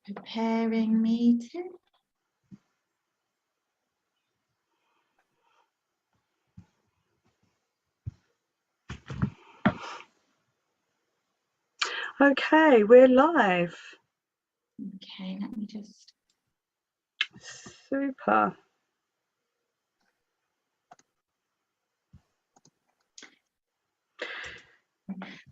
Preparing meeting. Okay, we're live. Okay, let me just. Super.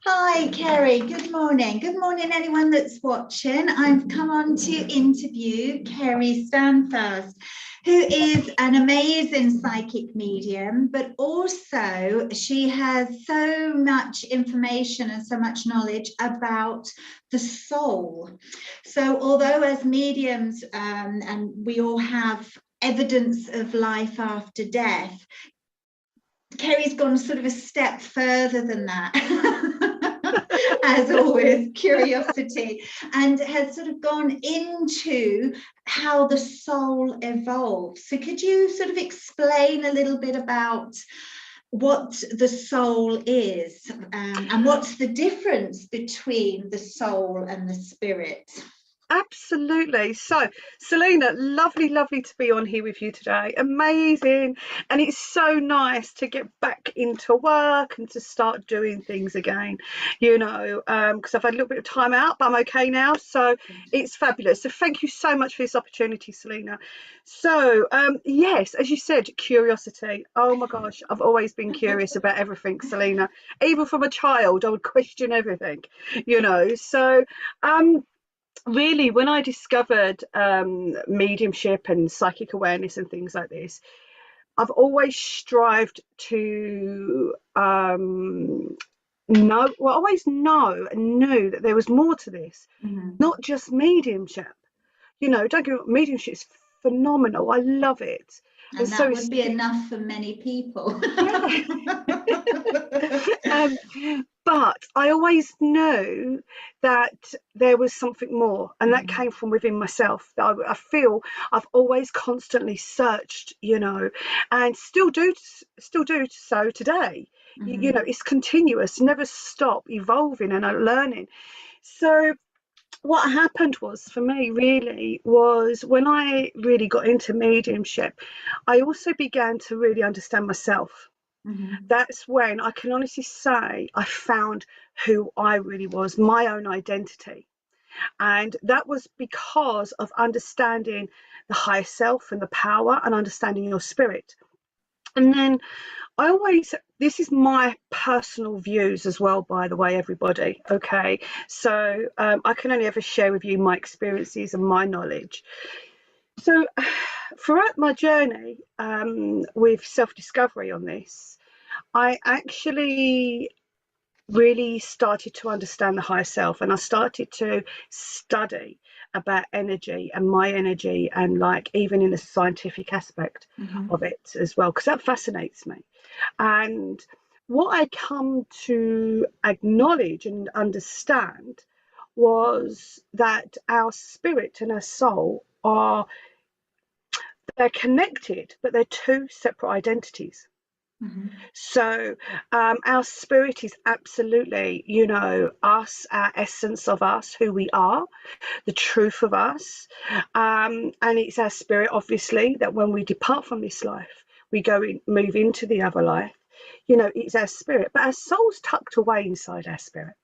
Hi, Kerry. Good morning. Good morning, anyone that's watching. I've come on to interview Kerry Stanfast, who is an amazing psychic medium, but also she has so much information and so much knowledge about the soul. So although as mediums, and we all have evidence of life after death, Kerry's gone sort of a step further than that. As always, curiosity, and has sort of gone into how the soul evolves. So could you sort of explain a little bit about what the soul is, and what's the difference between the soul and the spirit? Absolutely. So, Selena, lovely to be on here with you today. Amazing. And it's so nice to get back into work and to start doing things again, you know, because I've had a little bit of time out, but I'm okay now. So it's fabulous. So thank you so much for this opportunity, Selena. So, yes, as you said, curiosity. Oh my gosh, I've always been curious about everything, Selena. Even from a child, I would question everything, you know. So, really, when I discovered mediumship and psychic awareness and things like this, I've always strived to always know and knew that there was more to this, not just mediumship. You know, don't get me wrong, mediumship is phenomenal. I love it. And that so would be enough for many people. Yeah. But I always knew that there was something more, and that came from within myself. I feel I've always constantly searched, you know, and still do so today. You know, it's continuous, never stop evolving and learning. So what happened was, for me, really, was when I really got into mediumship, I also began to really understand myself. That's when I can honestly say I found who I really was, my own identity. And that was because of understanding the higher self and the power and understanding your spirit. And then this is my personal views as well, by the way, everybody. Okay. So I can only ever share with you my experiences and my knowledge. So throughout my journey with self-discovery on this, I actually really started to understand the higher self, and I started to study about energy and my energy, and like even in the scientific aspect of it as well, because that fascinates me. And what I come to acknowledge and understand was that our spirit and our soul they're connected, but they're two separate identities. So our spirit is absolutely, you know, us, our essence of us, who we are, the truth of us. And it's our spirit, obviously, that when we depart from this life, we move into the other life. You know, it's our spirit, but our soul's tucked away inside our spirit.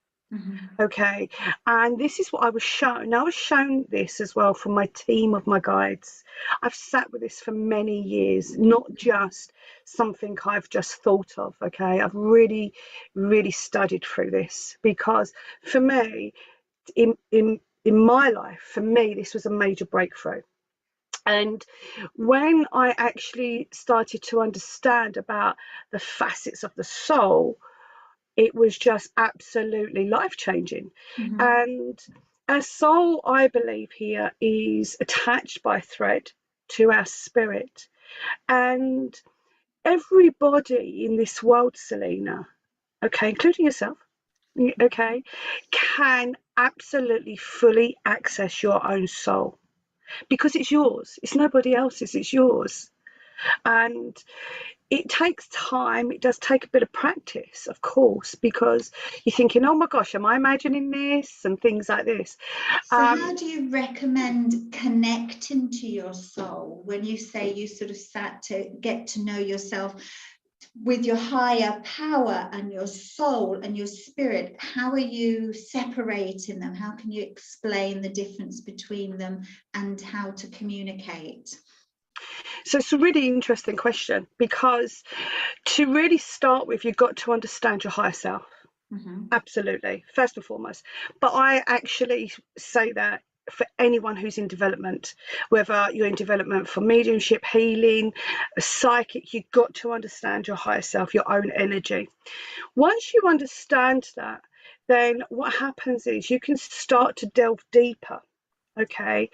Okay, and this is what I was shown. I was shown this as well from my team of my guides. I've sat with this for many years, not just something I've just thought of. Okay, I've really studied through this, because for me, in my life, for me, this was a major breakthrough. And when I actually started to understand about the facets of the soul, it was just absolutely life-changing. And our soul, I believe, here is attached by thread to our spirit. And everybody in this world, Selena, okay, including yourself, okay, can absolutely fully access your own soul, because it's yours. It's nobody else's, it's yours. And it takes time. It does take a bit of practice, of course, because you're thinking, oh my gosh, am I imagining this and things like this. So how do you recommend connecting to your soul when you say you sort of sat to get to know yourself with your higher power and your soul and your spirit? How are you separating them? How can you explain the difference between them and how to communicate? So it's a really interesting question, because to really start with, you've got to understand your higher self. Absolutely, first and foremost. But I actually say that for anyone who's in development, whether you're in development for mediumship, healing, a psychic, you've got to understand your higher self, your own energy. Once you understand that, then what happens is you can start to delve deeper. Okay,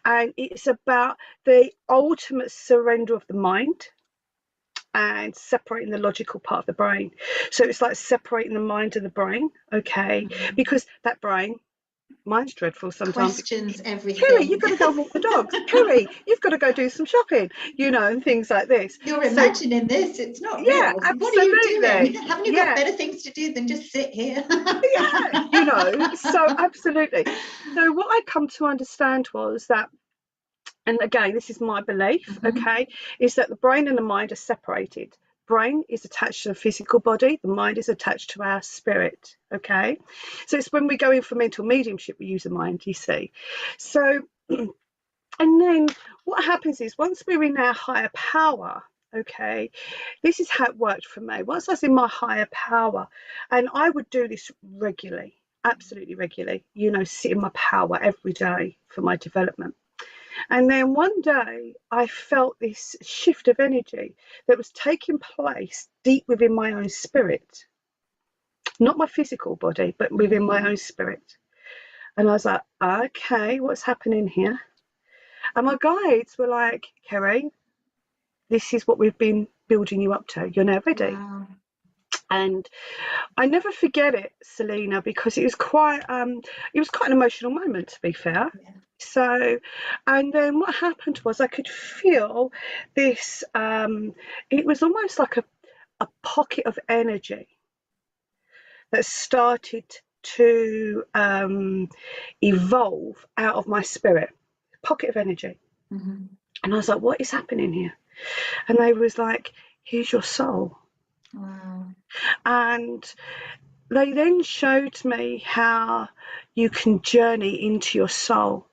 and it's about the ultimate surrender of the mind and separating the logical part of the brain. So it's like separating the mind and the brain, okay? Because that brain, mine's dreadful sometimes. Questions everything. Kerry, you've got to go walk the dogs. Kerry, you've got to go do some shopping, you know, and things like this. You're imagining this, it's not Yeah, real. absolutely. What are you doing? Haven't you got better things to do than just sit here? Yeah, you know, so absolutely. So what I come to understand was that, and again, this is my belief, okay, is that the brain and the mind are separated. Brain is attached to the physical body, the mind is attached to our spirit, okay? So it's when we go in for mental mediumship, we use the mind, you see. So, and then what happens is once we're in our higher power, okay, this is how it worked for me. Once I was in my higher power, and I would do this regularly, absolutely regularly, you know, sit in my power every day for my development. And then one day I felt this shift of energy that was taking place deep within my own spirit, not my physical body, but within my own spirit. And I was like, okay, what's happening here? And my guides were like, Kerry, this is what we've been building you up to. You're now ready. Wow. And I never forget it, Selena, because it was quite an emotional moment, to be fair. Yeah. So, and then what happened was I could feel this, it was almost like a pocket of energy that started to evolve out of my spirit, pocket of energy. And I was like, what is happening here? And they was like, here's your soul. Wow. And they then showed me how you can journey into your soul.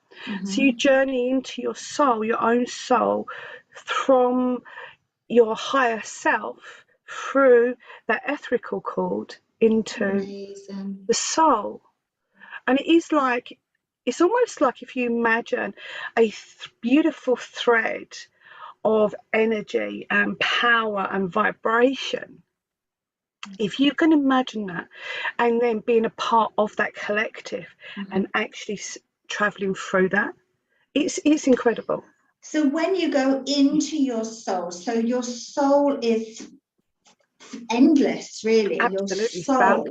So you journey into your soul, your own soul, from your higher self through that etherical cord into the soul. And it is like, it's almost like if you imagine a beautiful thread of energy and power and vibration. If you can imagine that, and then being a part of that collective and actually traveling through that, it's incredible. So when you go into your soul, so your soul is endless, really. Absolutely, your soul.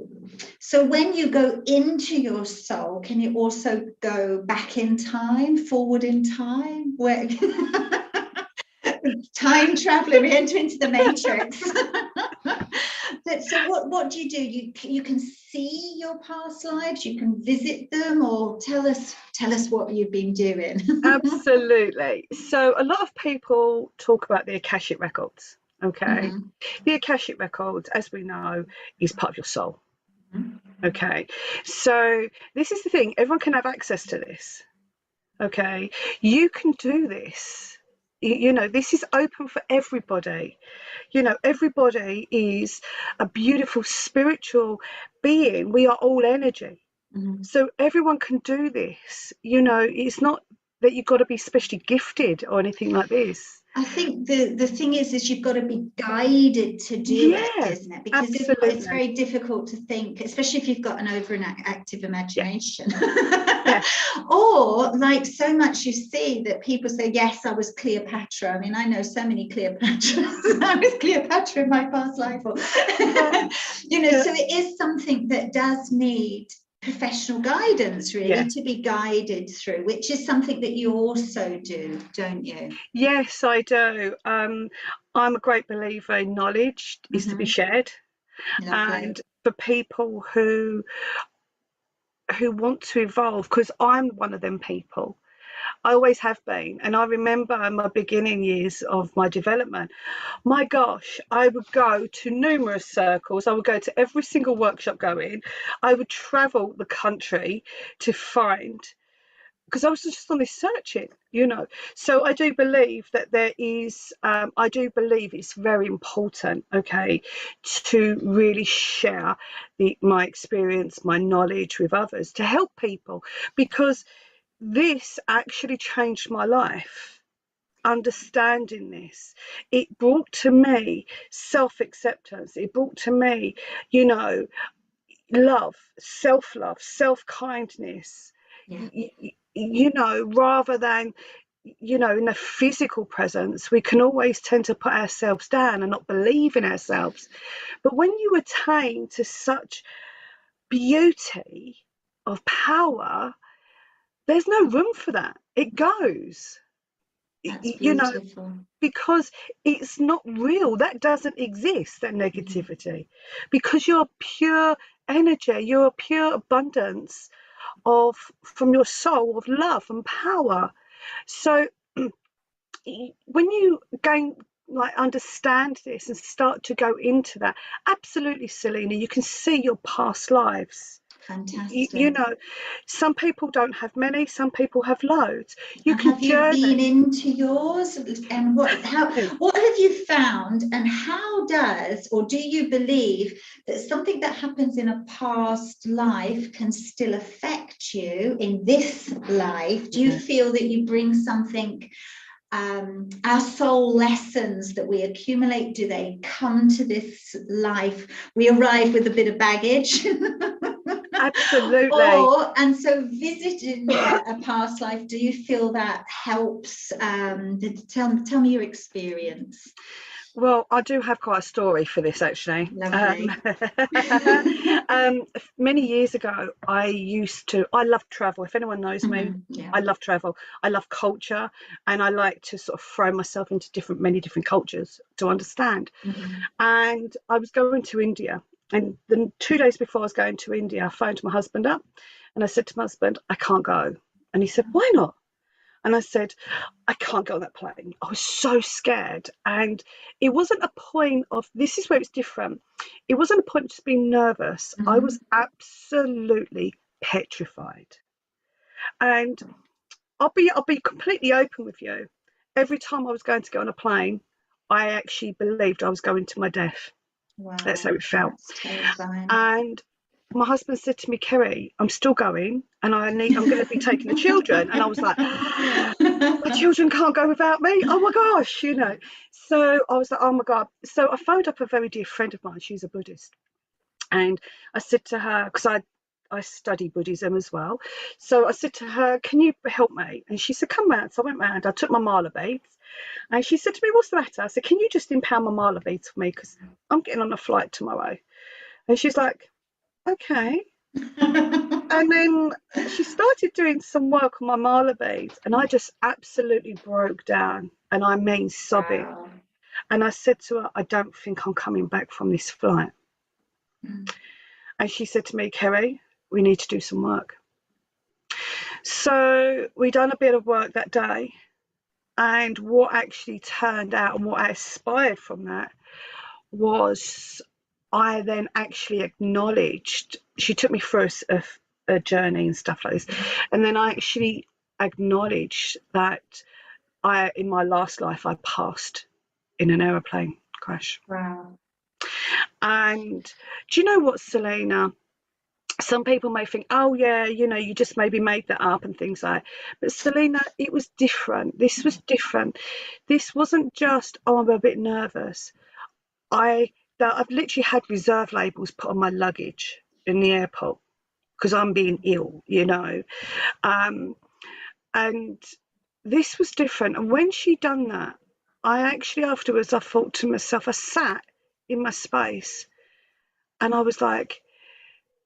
So when you go into your soul, can you also go back in time, forward in time? Where time traveling, we enter into the matrix. So what do? You can see your past lives, you can visit them, or tell us what you've been doing. Absolutely. So a lot of people talk about the Akashic records. Okay. The Akashic records, as we know, is part of your soul. Okay. So this is the thing, everyone can have access to this. Okay. You can do this. You know, this is open for everybody. You know, everybody is a beautiful spiritual being. We are all energy. So everyone can do this. You know, it's not that you've got to be specially gifted or anything like this. I think the thing is you've got to be guided to do it, isn't it? Because it's very difficult to think, especially if you've got an overactive imagination. Yeah. Or like so much you see that people say, yes, I was Cleopatra. I mean, I know so many Cleopatras. I was Cleopatra in my past life. Or, you know, so it is something that does need professional guidance, really, to be guided through, which is something that you also do, don't you? Yes, I do. I'm a great believer in knowledge is to be shared, Lovely. and for people who want to evolve, because I'm one of them people. I always have been. And I remember in my beginning years of my development, my gosh, I would go to numerous circles. I would go to every single workshop going. I would travel the country to find, because I was just on this searching, So I do believe that there is, I do believe it's very important, okay, to really share my experience, my knowledge with others to help people, because this actually changed my life. Understanding this, it brought to me self-acceptance. It brought to me, love, self-love, self-kindness. Yeah. Rather than, in the physical presence, we can always tend to put ourselves down and not believe in ourselves. But when you attain to such beauty of power, there's no room for that. It goes, That's beautiful. because it's not real. That doesn't exist, that negativity, because you're pure energy, you're pure abundance from your soul of love and power. So when you gain, understand this and start to go into that, absolutely, Selena, you can see your past lives. Fantastic. Some people don't have many, some people have loads. And have you been into yours, and what have you found, and how does, or do you believe that something that happens in a past life can still affect you in this life? Do you feel that you bring something, our soul lessons that we accumulate, do they come to this life? We arrive with a bit of baggage. Absolutely. And so visiting a past life, do you feel that helps? Tell me your experience. Well, I do have quite a story for this, actually. Lovely. Many years ago, I love travel. If anyone knows me, Yeah. I love travel. I love culture, and I like to sort of throw myself into many different cultures to understand. And I was going to India, and the 2 days before I was going to India, I phoned my husband up, and I said to my husband, I can't go. And he said, why not? And I said, I can't go on that plane. I was so scared. And it wasn't a point of, this is where it's different. It wasn't a point of just being nervous. I was absolutely petrified. And I'll be completely open with you. Every time I was going to go on a plane, I actually believed I was going to my death. Wow, that's how it felt. That's terrifying. And my husband said to me, Kerry, I'm still going, and I'm going to be taking the children. And I was like, my children can't go without me. Oh my gosh, So I was like, oh my God. So I phoned up a very dear friend of mine. She's a Buddhist. And I said to her, because I study Buddhism as well. So I said to her, can you help me? And she said, come round. So I went round. I took my mala beads. And she said to me, what's the matter? I said, can you just impound my mala beads for me? Because I'm getting on a flight tomorrow. And she's like, okay. And then she started doing some work on my mala beads, and I just absolutely broke down, and I mean sobbing. Wow. And I said to her, I don't think I'm coming back from this flight. And she said to me, Kerry, we need to do some work. So we done a bit of work that day, and what actually turned out and what I aspired from that was I then actually acknowledged, she took me through a journey and stuff like this, and then I actually acknowledged that in my last life I passed in an aeroplane crash. Wow. And do you know what, Selena? Some people may think, oh yeah, you just maybe made that up and things like that. But Selena, it was different. This was different. This wasn't just, oh, I'm a bit nervous. I've literally had reserve labels put on my luggage in the airport because I'm being ill, and this was different. And when she done that, I actually afterwards, I thought to myself, I sat in my space and I was like,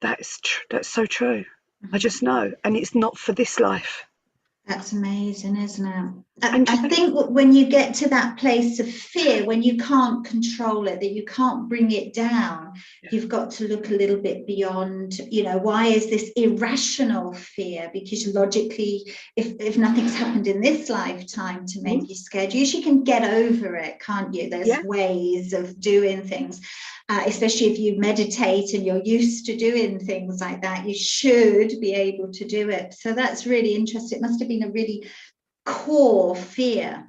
that's so true. I just know. And it's not for this life. That's amazing, isn't it? And I think when you get to that place of fear, when you can't control it, that you can't bring it down, you've got to look a little bit beyond, why is this irrational fear? Because logically, if nothing's happened in this lifetime to make you scared, you usually can get over it, can't you? There's ways of doing things. Especially if you meditate and you're used to doing things like that, you should be able to do it. So that's really interesting. It must have been a really core fear.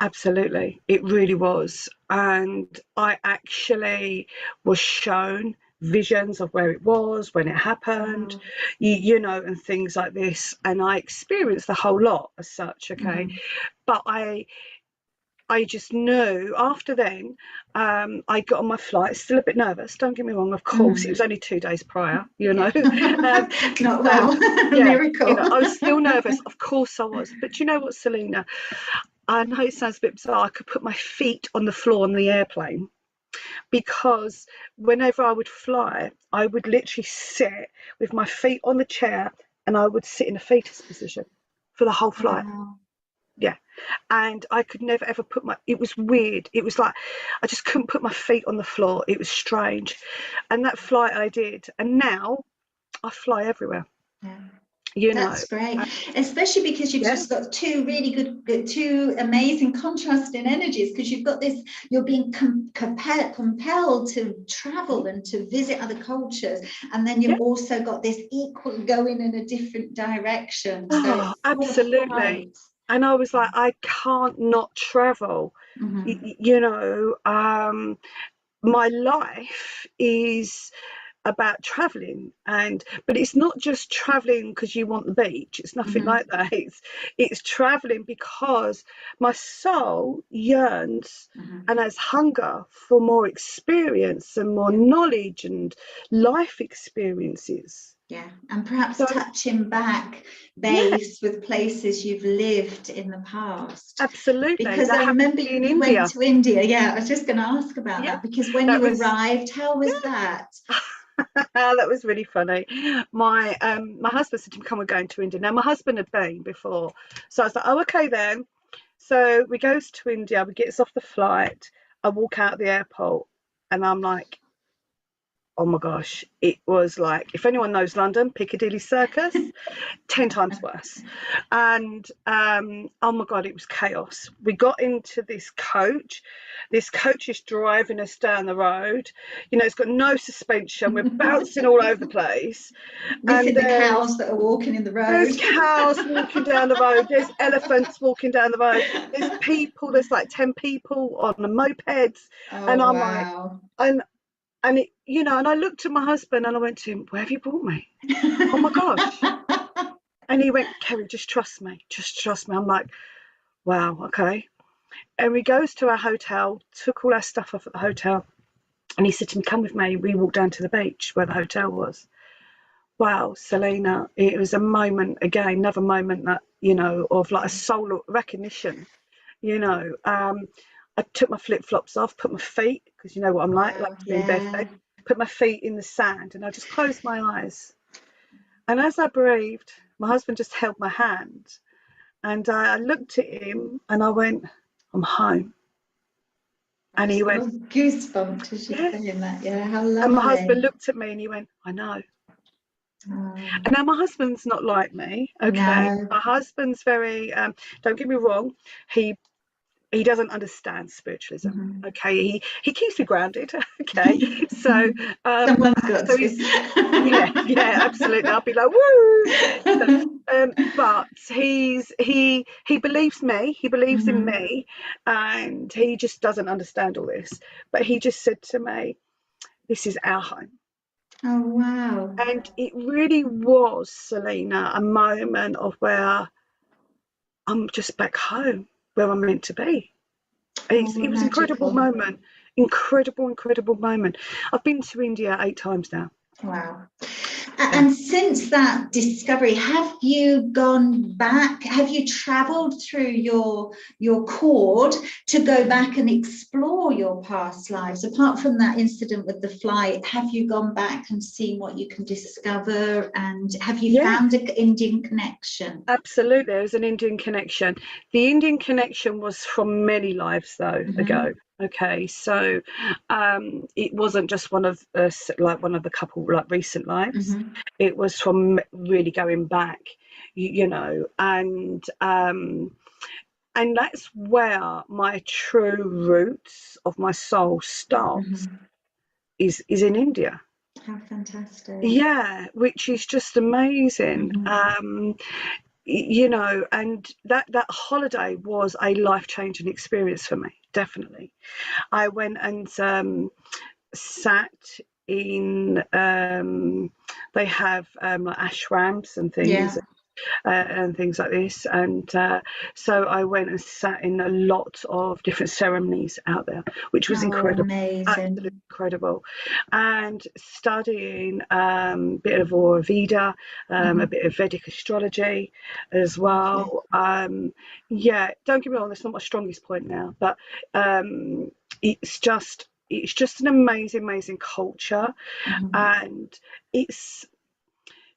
Absolutely, it really was. And I actually was shown visions of where it was when it happened, and things like this. And I experienced the whole lot as such. Okay. But I just knew after then, I got on my flight, still a bit nervous, don't get me wrong, of course, it was only 2 days prior, Not well, yeah, miracle. I was still nervous, of course I was. But you know what, Selena? I know it sounds a bit bizarre, I could put my feet on the floor on the airplane, because whenever I would fly, I would literally sit with my feet on the chair and I would sit in a fetus position for the whole flight. Wow. Yeah. And I could never ever it was weird. It was like I just couldn't put my feet on the floor. It was strange. And that flight I did. And now I fly everywhere. Yeah. That's great, especially because you've just got two really good, two amazing contrasting energies, because you've got this, you're being compelled to travel and to visit other cultures, and then you've also got this equal going in a different direction. So absolutely. And I was like, I can't not travel. My life is about traveling, but it's not just traveling because you want the beach. It's nothing like that. It's traveling because my soul yearns and has hunger for more experience and more knowledge and life experiences. Yeah, and perhaps touching back base with places you've lived in the past. Absolutely. Because I remember you went to India. Yeah, I was just going to ask about that, because when you arrived, how was that? That was really funny. My husband said to me, "Come, we're going to India." Now, my husband had been before, so I was like, "Oh, okay then." So we goes to India. We gets off the flight. I walk out of the airport, and I'm like, oh my gosh, it was like, if anyone knows London, Piccadilly Circus, 10 times worse. And oh my God, it was chaos. We got into this coach. This coach is driving us down the road. It's got no suspension. We're bouncing all over the place. Missing the cows that are walking in the road. There's cows walking down the road. There's elephants walking down the road. There's people. There's like 10 people on the mopeds. And I'm like, and it, and I looked at my husband and I went to him, "Where have you brought me? Oh my gosh." And he went, "Kerry, just trust me. Just trust me." I'm like, wow, okay. And we goes to our hotel, took all our stuff off at the hotel. And he said to me, "Come with me." We walked down to the beach where the hotel was. Wow, Selena, it was a moment, again, another moment that, of like a soul recognition, I took my flip-flops off, put my feet, because you know what I'm like to be in bed, put my feet in the sand, and I just closed my eyes. And as I breathed, my husband just held my hand, and I looked at him and I went, "I'm home." And he went, goosebumps as you're saying that. Yeah, how lovely. And my husband looked at me and he went, "I know." And now my husband's not like me, okay? No. My husband's very, don't get me wrong, he doesn't understand spiritualism, okay? He keeps me grounded, okay? So someone's got so he's, yeah, absolutely. I'll be like, woo! But he believes me. He believes in me, and he just doesn't understand all this. But he just said to me, "This is our home." Oh, wow. And it really was, Selena, a moment of where I'm just back home, where I'm meant to be. It was an incredible moment. Incredible moment. I've been to India 8 times now. Wow. And since that discovery, have you gone back? Have you traveled through your cord to go back and explore your past lives? Apart from that incident with the flight, have you gone back and seen what you can discover? And have you found an Indian connection? Absolutely, there's an Indian connection. The Indian connection was from many lives though ago. Okay, so it wasn't just one of us, like one of the couple like recent lives. It was from really going back, you know, and that's where my true roots of my soul starts is in India. How fantastic. Yeah, which is just amazing. You know, and that holiday was a life-changing experience for me, definitely. I went and sat in they have like ashrams and things like this, and so I went and sat in a lot of different ceremonies out there, which was incredible, absolutely incredible, and studying a bit of Ayurveda, a bit of Vedic astrology as well. Yeah, don't get me wrong, that's not my strongest point now, but it's just an amazing culture, and it's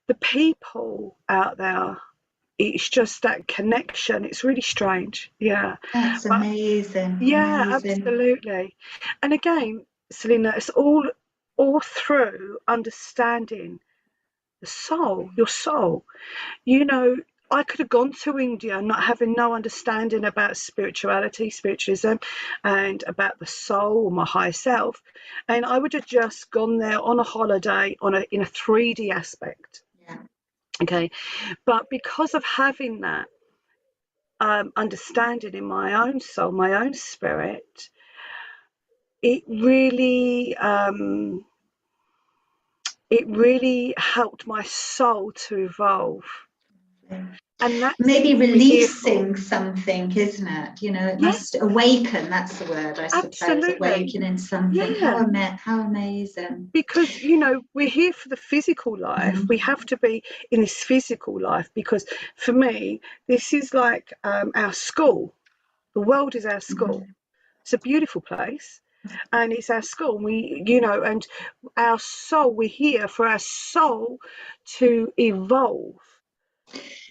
the people out there, it's just that connection. It's really strange. Yeah. That's But amazing. yeah, Amazing. absolutely. And again, Selena, it's all through understanding the soul, your soul. You know, I could have gone to India not having no understanding about spirituality, spiritualism, and about the soul, my higher self, and I would have just gone there on a holiday in a 3D aspect. Yeah. Okay, but because of having that understanding in my own soul, my own spirit, it really helped my soul to evolve. And that's Maybe what we're here for. releasing something, isn't it? You know, it Yeah, must awaken. That's the word, I suppose. absolutely. Awakening something. Yeah. How amazing. Because, you know, we're here for the physical life. We have to be in this physical life because for me, this is like our school. The world is our school. It's a beautiful place. And it's our school. We, you know, and our soul, we're here for our soul to evolve,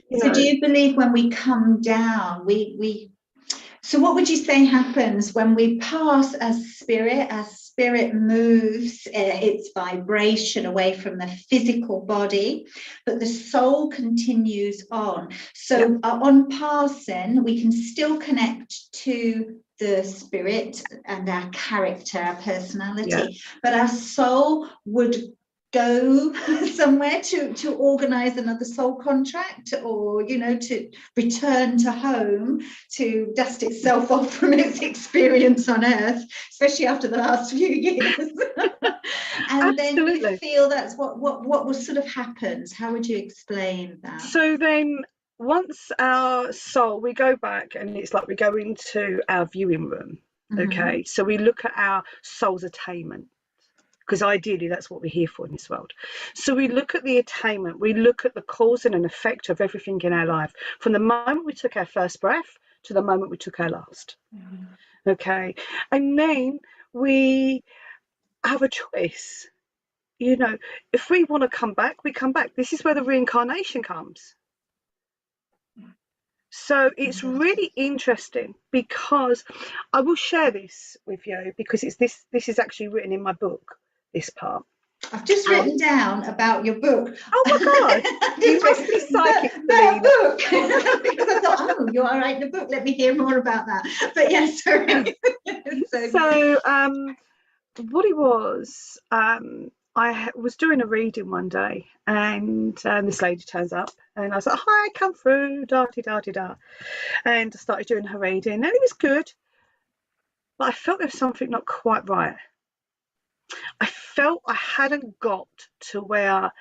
you So do know. you believe when we come down, we so what would you say happens when we pass as spirit? As spirit moves its vibration away from the physical body, but the soul continues on. So on passing, we can still connect to the spirit and our character, our personality, but our soul would go somewhere to organize another soul contract, or you know, to return to home to dust itself off from its experience on earth, especially after the last few years. And then you feel that's what sort of happens. How would you explain that? So then once our soul, we go back and it's like we go into our viewing room. Okay, so we look at our soul's attainment, because ideally that's what we're here for in this world. So we look at the attainment, we look at the cause and an effect of everything in our life, from the moment we took our first breath to the moment we took our last. Okay, and then we have a choice. You know, if we want to come back, we come back. This is where the reincarnation comes. So it's really interesting, because I will share this with you, because it's this is actually written in my book, this part. I've just written down about your book. Oh my God, you must be psychic, that book. Selena. Because I thought, oh, you are writing a book. Let me hear more about that. But yes, sorry. So what it was, I was doing a reading one day, and this lady turns up, and I was like, "Hi, come through, da di da di da," and I started doing her reading, and it was good, but I felt there was something not quite right. I felt I hadn't got to where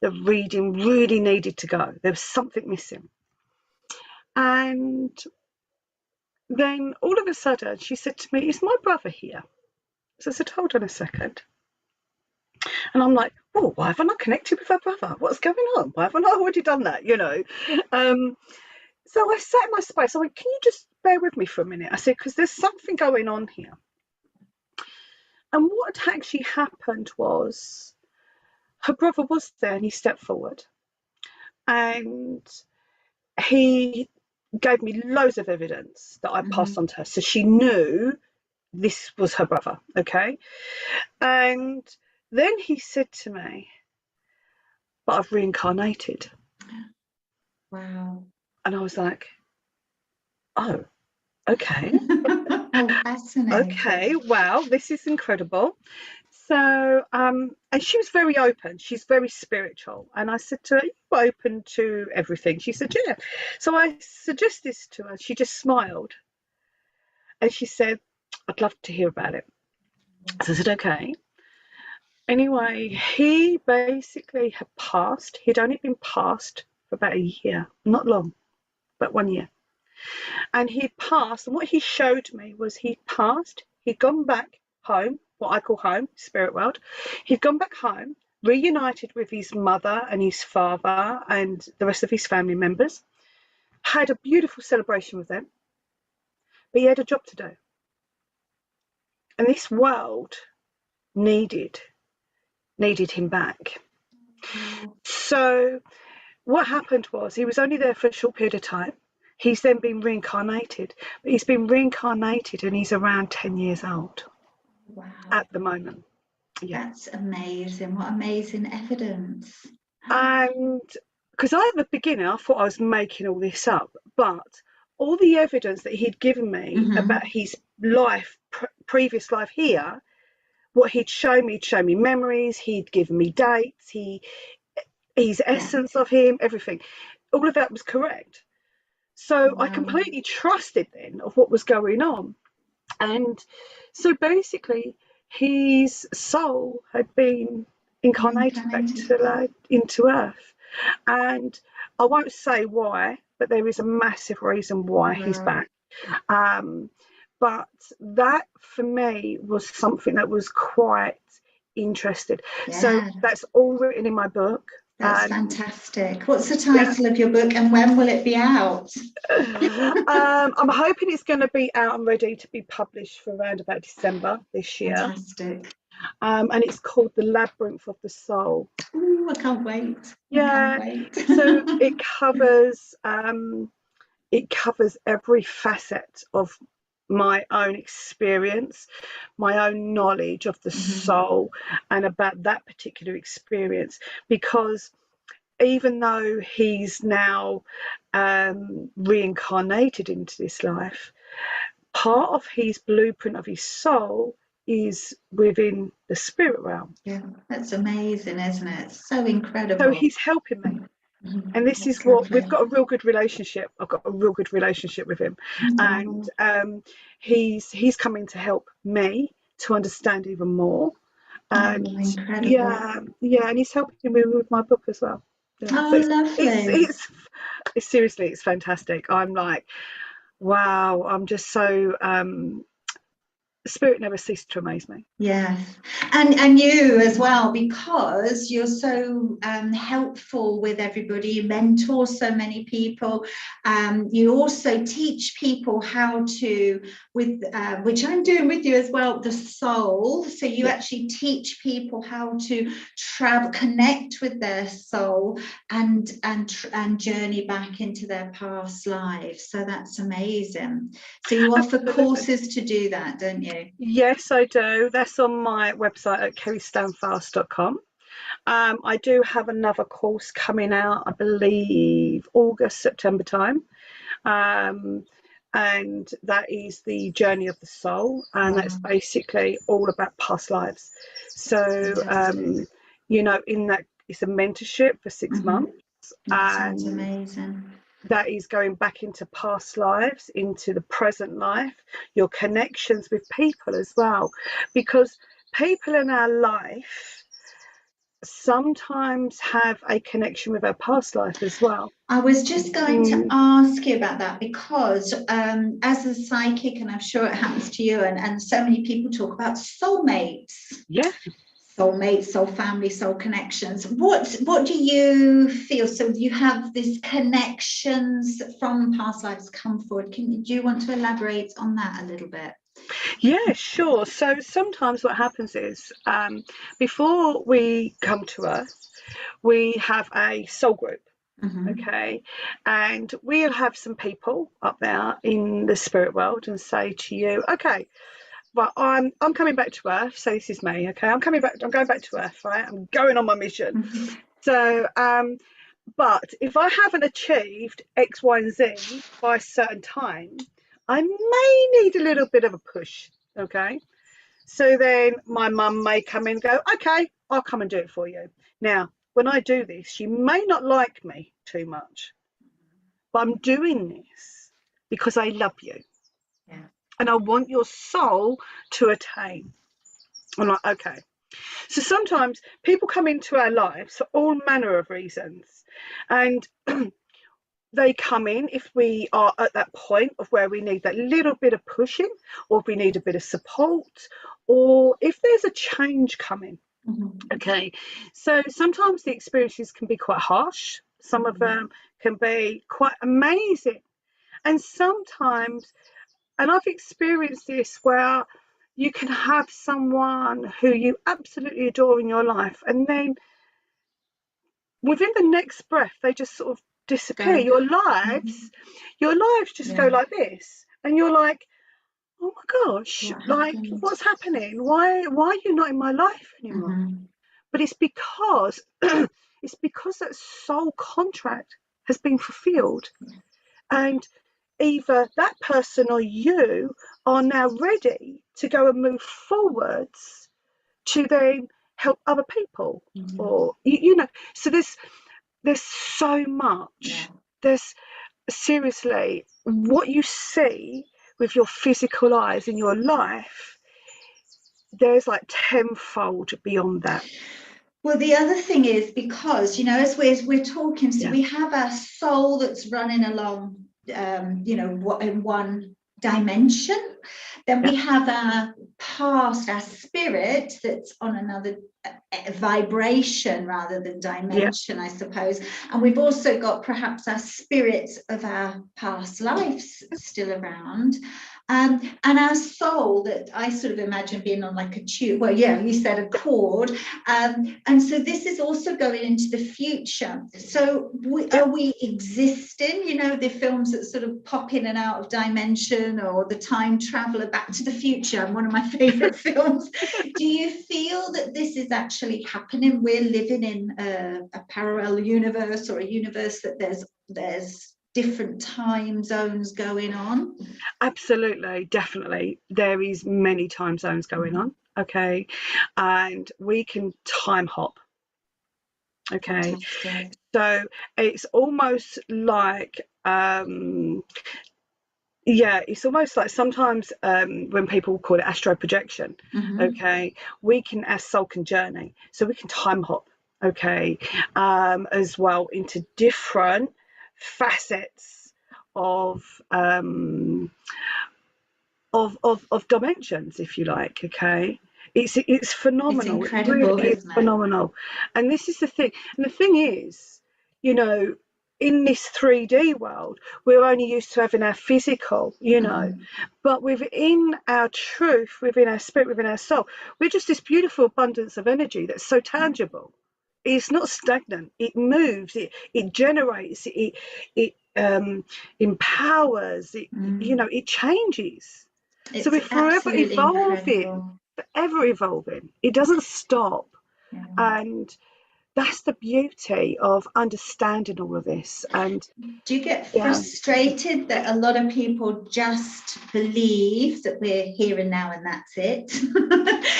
the reading really needed to go. There was something missing. And then all of a sudden she said to me, "Is my brother here?" So I said, "Hold on a second." And I'm like, oh, why haven't I connected with her brother? What's going on? Why haven't I already done that? So I sat in my space. I went, can you just bear with me for a minute? I said, because there's something going on here. And what had actually happened was her brother was there and he stepped forward and he gave me loads of evidence that I passed on to her. So she knew this was her brother, okay? And then he said to me, but I've reincarnated. Wow. And I was like, oh, okay. Oh, fascinating. Okay, wow, this is incredible. So, and she was very open. She's very spiritual. And I said to her, are you open to everything? She said, yeah. So I suggested this to her. She just smiled. And she said, I'd love to hear about it. So I said, okay. Anyway, he basically had passed. He'd only been passed for about a year, not long, but 1 year. And he'd passed, and what he showed me was he'd passed, he'd gone back home, what I call home, spirit world. He'd gone back home, reunited with his mother and his father and the rest of his family members, had a beautiful celebration with them, but he had a job to do. And this world needed him back. So what happened was he was only there for a short period of time. He's then been reincarnated, but he's been reincarnated and he's around 10 years old. Wow. At the moment. Yeah. That's amazing. What amazing evidence. And because at the beginning I thought I was making all this up, but all the evidence that he'd given me about his life, previous life here, what he'd shown me memories, he'd given me dates, his essence of him, everything, all of that was correct. So I completely trusted then of what was going on. And so basically his soul had been incarnated back into Earth. And I won't say why, but there is a massive reason why he's back. But that for me was something that was quite interesting. Yeah. So that's all written in my book. That's fantastic. What's the title of your book and when will it be out? I'm hoping it's going to be out and ready to be published for around about December this year. Fantastic. And it's called The Labyrinth of the Soul. Ooh, I can't wait. Yeah. I can't wait. So it covers every facet of my own experience, my own knowledge of the soul and about that particular experience, because even though he's now reincarnated into this life, part of his blueprint of his soul is within the spirit realm. Yeah, that's amazing, isn't it? So incredible. So he's helping me. And this is what we've got, a real good relationship. I've got a real good relationship with him. And he's coming to help me to understand even more. And incredible. Yeah, and he's helping me with my book as well. Yeah. Oh, so lovely. It's seriously, it's fantastic. I'm like, wow, I'm just so spirit never ceased to amaze me. Yes, and you as well, because you're so helpful with everybody. You mentor so many people. You also teach people how to, with which I'm doing with you as well, the soul. So you actually teach people how to connect with their soul and journey back into their past lives. So that's amazing. So you offer courses to do that, don't you? Yes, I do. That's on my website at kerrystandfast.com. I do have another course coming out, I believe August, September time. And that is the journey of the soul. And that's basically all about past lives. So, you know, in that it's a mentorship for 6 months. That sounds amazing. That is going back into past lives, into the present life, your connections with people as well, because people in our life sometimes have a connection with our past life as well. I was just going to ask you about that, because as a psychic, and I'm sure it happens to you, and so many people talk about soulmates. Yeah. soulmates, soul family, soul connections. What do you feel? So you have these connections from past lives come forward. Do you want to elaborate on that a little bit? Yeah, sure. So sometimes what happens is, before we come to Earth, we have a soul group. Okay, and we'll have some people up there in the spirit world and say to you, okay, well, I'm coming back to Earth. So this is me. Okay, I'm going back to Earth, right? I'm going on my mission. So but if I haven't achieved X, Y, and Z by a certain time, I may need a little bit of a push. Okay, so then my mum may come in and go, okay, I'll come and do it for you. Now, when I do this, you may not like me too much, but I'm doing this because I love you. Yeah. And I want your soul to attain. I'm like, okay. So sometimes people come into our lives for all manner of reasons. And they come in if we are at that point of where we need that little bit of pushing, or if we need a bit of support, or if there's a change coming. Okay, so sometimes the experiences can be quite harsh. Some of them can be quite amazing. And sometimes, and I've experienced this, where you can have someone who you absolutely adore in your life, and then within the next breath, they just sort of disappear. Your lives just go like this, and you're like, oh my gosh, like what's happening? Why are you not in my life anymore? But it's because that soul contract has been fulfilled, and either that person or you are now ready to go and move forwards to then help other people, or you know. So there's so much. There's seriously what you see with your physical eyes in your life. There's like tenfold beyond that. Well, the other thing is, because, as we're talking, so we have our soul that's running along, in one dimension. Then we have our past, our spirit that's on another vibration rather than dimension, I suppose. And we've also got perhaps our spirits of our past lives still around. And our soul, that I sort of imagine being on like a tube. Well, yeah, you said a cord. And so this is also going into the future. So are we existing? The films that sort of pop in and out of dimension, or the time traveler, Back to the Future, one of my favorite films. Do you feel that this is actually happening? We're living in a parallel universe, or a universe that there's different time zones going on? Absolutely, definitely. There is many time zones going on. Okay, and we can time hop. Okay, fantastic. So it's almost like it's almost like sometimes when people call it astral projection, okay, our soul can journey, so we can time hop, okay, as well, into different facets of dimensions, if you like, okay. It's phenomenal. It's incredible, it really is isn't it? phenomenal. And this is the thing. And the thing is, in this 3D world, we're only used to having our physical, but within our truth, within our spirit, within our soul, we're just this beautiful abundance of energy that's so tangible. It's not stagnant. It moves. It generates. It empowers. It changes. So we're forever evolving, forever evolving. It doesn't stop. And that's the beauty of understanding all of this. And do you get frustrated that a lot of people just believe that we're here and now and that's it?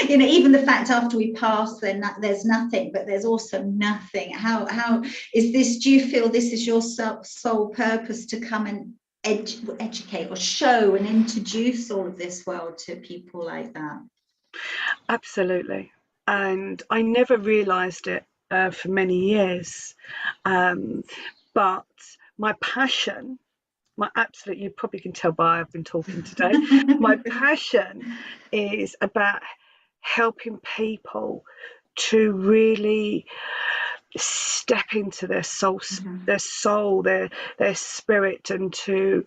Even the fact after we pass, then there's nothing, but there's also nothing. How is this? Do you feel this is your sole purpose, to come and educate or show and introduce all of this world to people like that? Absolutely. And I never realized it for many years, but my passion, you probably can tell by I've been talking today, my passion is about helping people to really step into their soul, their spirit, and to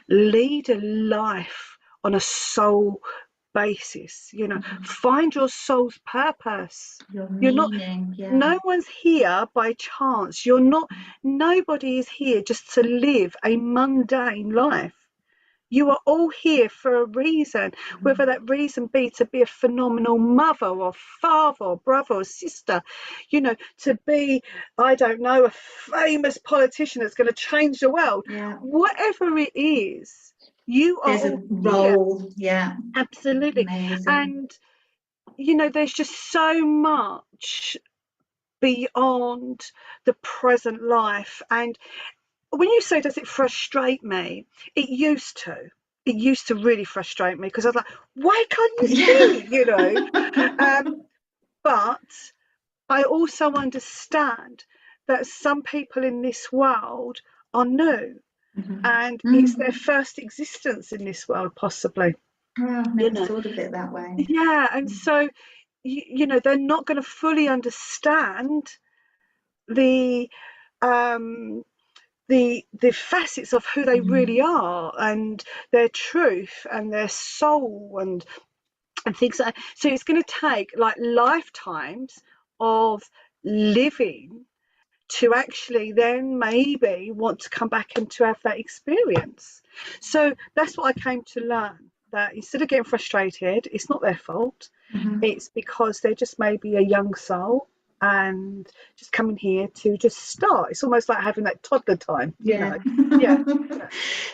lead a life on a soul basis. Find your soul's purpose. Your You're not, meaning, yeah. no one's here by chance. Nobody is here just to live a mundane life. You are all here for a reason, whether that reason be to be a phenomenal mother or father or brother or sister, to be, I don't know, a famous politician that's going to change the world. Yeah. Whatever it is, you are There's a all role, here. yeah. Absolutely. Amazing. And, there's just so much beyond the present life. And when you say, does it frustrate me? It used to really frustrate me, because I was like, why can't you see? But I also understand that some people in this world are new, and it's their first existence in this world, possibly. Oh, never thought of it that way. Yeah, and so they're not going to fully understand the um the facets of who they really are, and their truth and their soul, and things like that. So it's going to take like lifetimes of living to actually then maybe want to come back and to have that experience. So that's what I came to learn, that instead of getting frustrated, it's not their fault. It's because they're just maybe a young soul and just coming here to just start. It's almost like having that toddler time, Yeah. Yeah.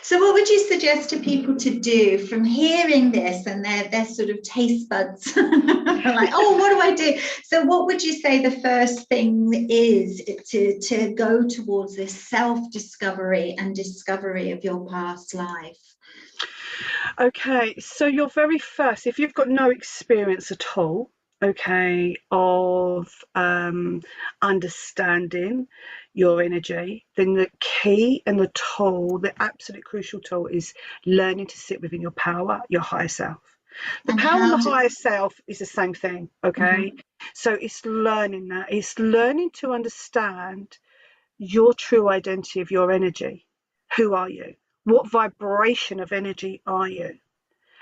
So what would you suggest to people to do from hearing this, and their sort of taste buds like, oh, what do I do? So what would you say the first thing is to go towards this self-discovery and discovery of your past life? Okay, so your very first, if you've got no experience at all, okay, of understanding your energy, then the key and the tool, the absolute crucial tool, is learning to sit within your power, your higher self. The power and the higher self is the same thing, okay? So it's learning that. It's learning to understand your true identity of your energy. Who are you? What vibration of energy are you?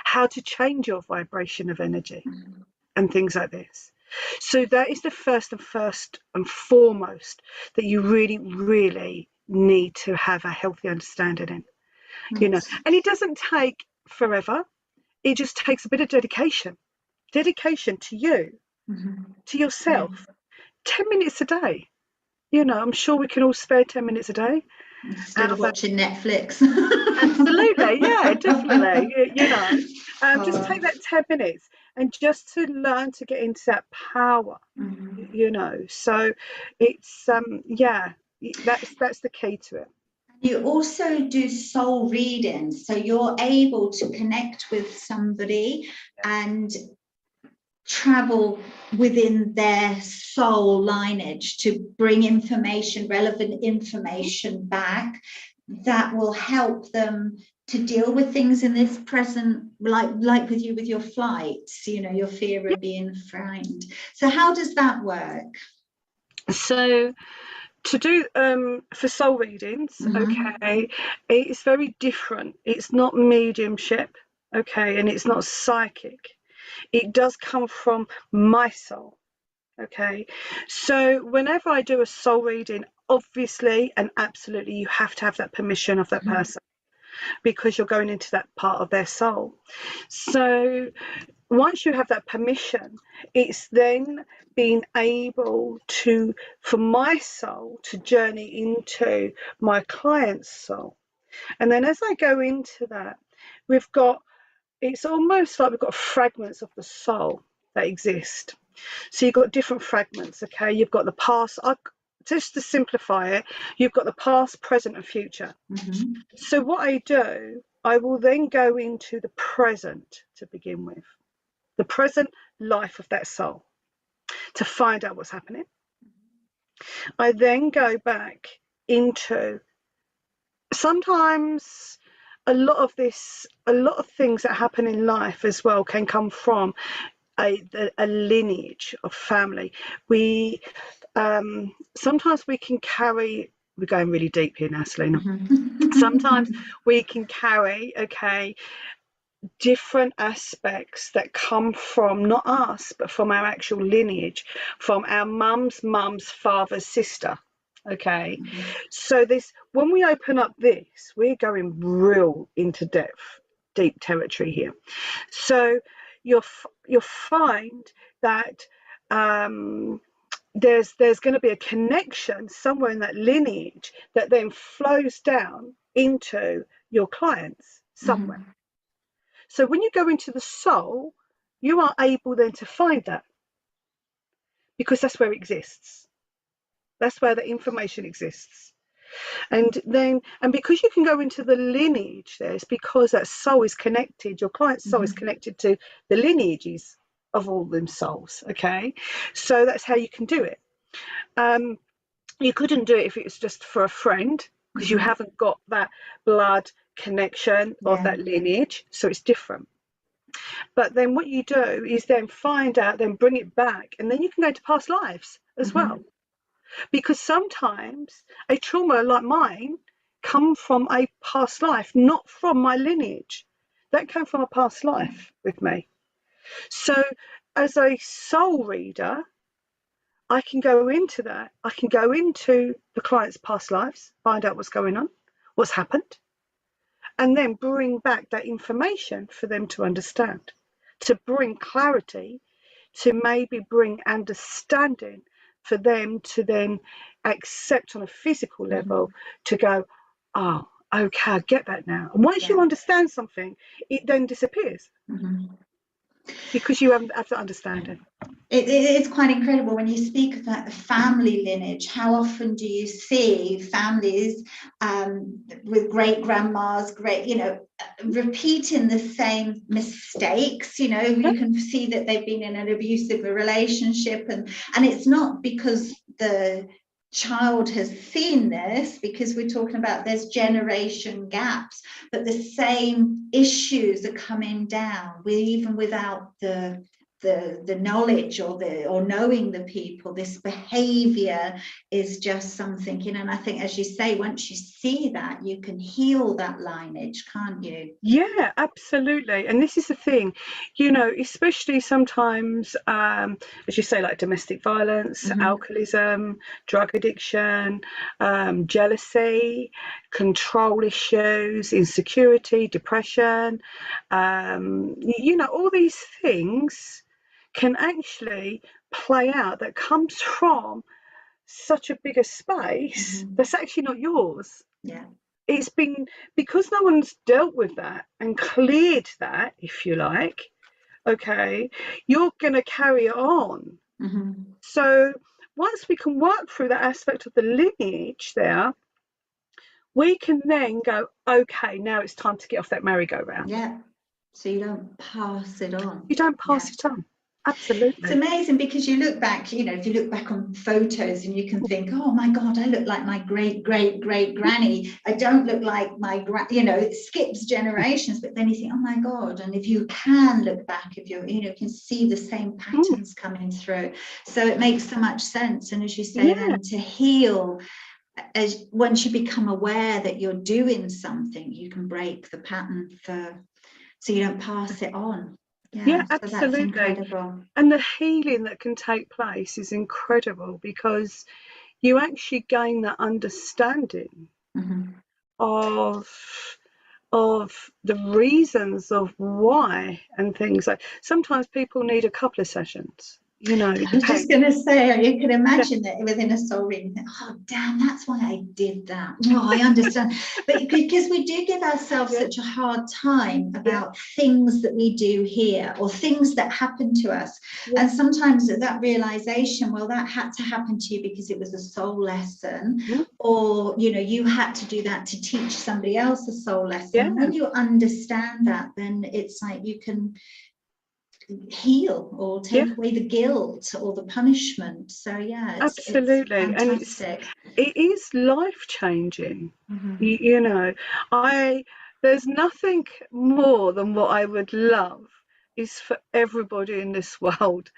How to change your vibration of energy, and things like this. So that is the first and foremost that you really, really need to have a healthy understanding in. And it doesn't take forever. It just takes a bit of dedication to you, to yourself. 10 minutes a day. I'm sure we can all spare 10 minutes a day instead of watching Netflix. Absolutely, yeah, definitely. Just take that 10 minutes and just to learn to get into that power. So it's that's the key to it. You also do soul readings, so you're able to connect with somebody and travel within their soul lineage to bring relevant information back that will help them to deal with things in this present, like with you with your flights, your fear of being frightened. So how does that work? So to do for soul readings, okay, it's very different. It's not mediumship, okay, and it's not psychic. It does come from my soul. Okay, so whenever I do a soul reading, obviously and absolutely you have to have that permission of that person, because you're going into that part of their soul. So once you have that permission, it's then being able to, for my soul to journey into my client's soul. And then as I go into that, it's almost like we've got fragments of the soul that exist. So you've got different fragments, okay? You've got the past, just to simplify it, you've got the past, present and future. So what I do, I will then go into the present to begin with, the present life of that soul, to find out what's happening. I then go back into, sometimes a lot of things that happen in life as well can come from a lineage of family. We sometimes we can carry. We're going really deep here now, Selena. Sometimes we can carry, okay, different aspects that come from not us, but from our actual lineage, from our mum's father's sister. Okay, so this when we open up this, we're going real into deep territory here. So you'll find that there's going to be a connection somewhere in that lineage that then flows down into your clients somewhere. So when you go into the soul, you are able then to find that, because that's where it exists. That's where the information exists. And because you can go into the lineage there, it's because that soul is connected, your client's soul is connected to the lineages of all them souls. Okay, so that's how you can do it. You couldn't do it if it was just for a friend, because you haven't got that blood connection of that lineage, so it's different. But then what you do is then find out, then bring it back, and then you can go to past lives as well. Because sometimes a trauma like mine come from a past life, not from my lineage. That came from a past life with me. So as a soul reader, I can go into that. I can go into the client's past lives, find out what's going on, what's happened, and then bring back that information for them to understand, to bring clarity, to maybe bring understanding for them to then accept on a physical level, to go, oh, okay, I get that now. And once you understand something, it then disappears because you have that understanding. It's quite incredible when you speak about the family lineage. How often do you see families with great grandmas, repeating the same mistakes? You can see that they've been in an abusive relationship, and it's not because the child has seen this, because we're talking about there's generation gaps, but the same issues are coming down even without the knowledge or knowing the people. This behavior is just something, and I think, as you say, once you see that, you can heal that lineage, can't you? Yeah, absolutely. And this is the thing, especially sometimes, as you say, like domestic violence, alcoholism, drug addiction, jealousy, control issues, insecurity, depression, all these things can actually play out, that comes from such a bigger space that's actually not yours. Yeah. It's been, because no one's dealt with that and cleared that, if you like, okay, you're going to carry it on. So once we can work through that aspect of the lineage there, we can then go, okay, now it's time to get off that merry-go-round. Yeah. So you don't pass it on. You don't pass it on. Absolutely. It's amazing, because you look back, if you look back on photos, and you can think, oh my God, I look like my great granny. I don't look like my it skips generations. But then you think, oh my God. And if you can look back, if you can see the same patterns coming through. So it makes so much sense. And as you say, then to heal, as once you become aware that you're doing something, you can break the pattern so you don't pass it on. Yeah, so absolutely. that's incredible. And the healing that can take place is incredible, because you actually gain that understanding of the reasons of why, and things like, sometimes people need a couple of sessions. I was just going to say, you can imagine that within a soul reading, oh, damn, that's why I did that. No, I understand. But because we do give ourselves such a hard time about things that we do here, or things that happen to us. And sometimes that realization, well, that had to happen to you because it was a soul lesson, or, you had to do that to teach somebody else a soul lesson. And when you understand that, then it's like you can heal or take away the guilt or the punishment. So absolutely. it's fantastic. And it is life-changing. There's nothing more than what I would love is for everybody in this world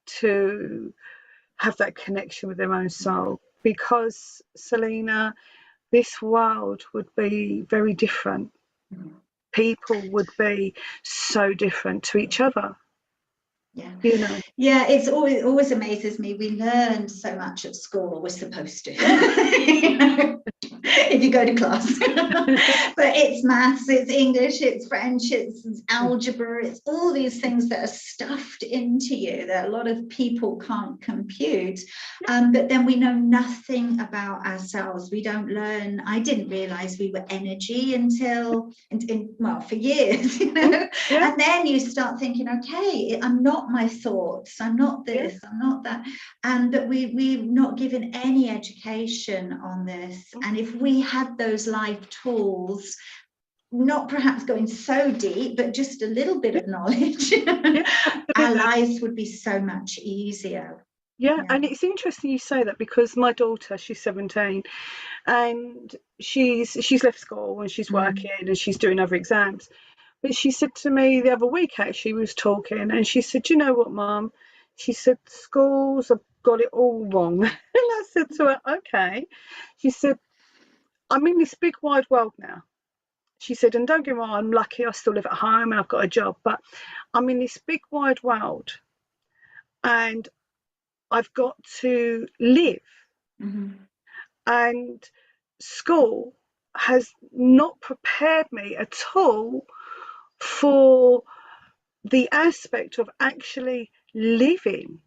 to have that connection with their own soul, because, Selena, this world would be very different. People would be so different to each other. Yeah. You know. Yeah, it's always amazes me. We learn so much at school, or we're supposed to, you know, if you go to class. But it's maths, it's English, it's French, it's algebra, it's all these things that are stuffed into you that a lot of people can't compute. But then we know nothing about ourselves. We don't learn. I didn't realize we were energy until, well, for years, you know. Yeah. And then you start thinking, okay, I'm not my thoughts, I'm not this, I'm not that. And that we've not given any education on this. And if we had those life tools, not perhaps going so deep, but just a little bit of knowledge, our lives would be so much easier. Yeah, and it's interesting you say that, because my daughter, she's 17, and she's left school and she's working and she's doing other exams. But she said to me the other week, actually, we was talking, and she said, "You know what, Mum?" She said, "Schools have got it all wrong." And I said to her, "Okay." She said, "I'm in this big wide world now." She said, "And don't get me wrong, I'm lucky, I still live at home and I've got a job, but I'm in this big wide world and I've got to live." And school has not prepared me at all for the aspect of actually living.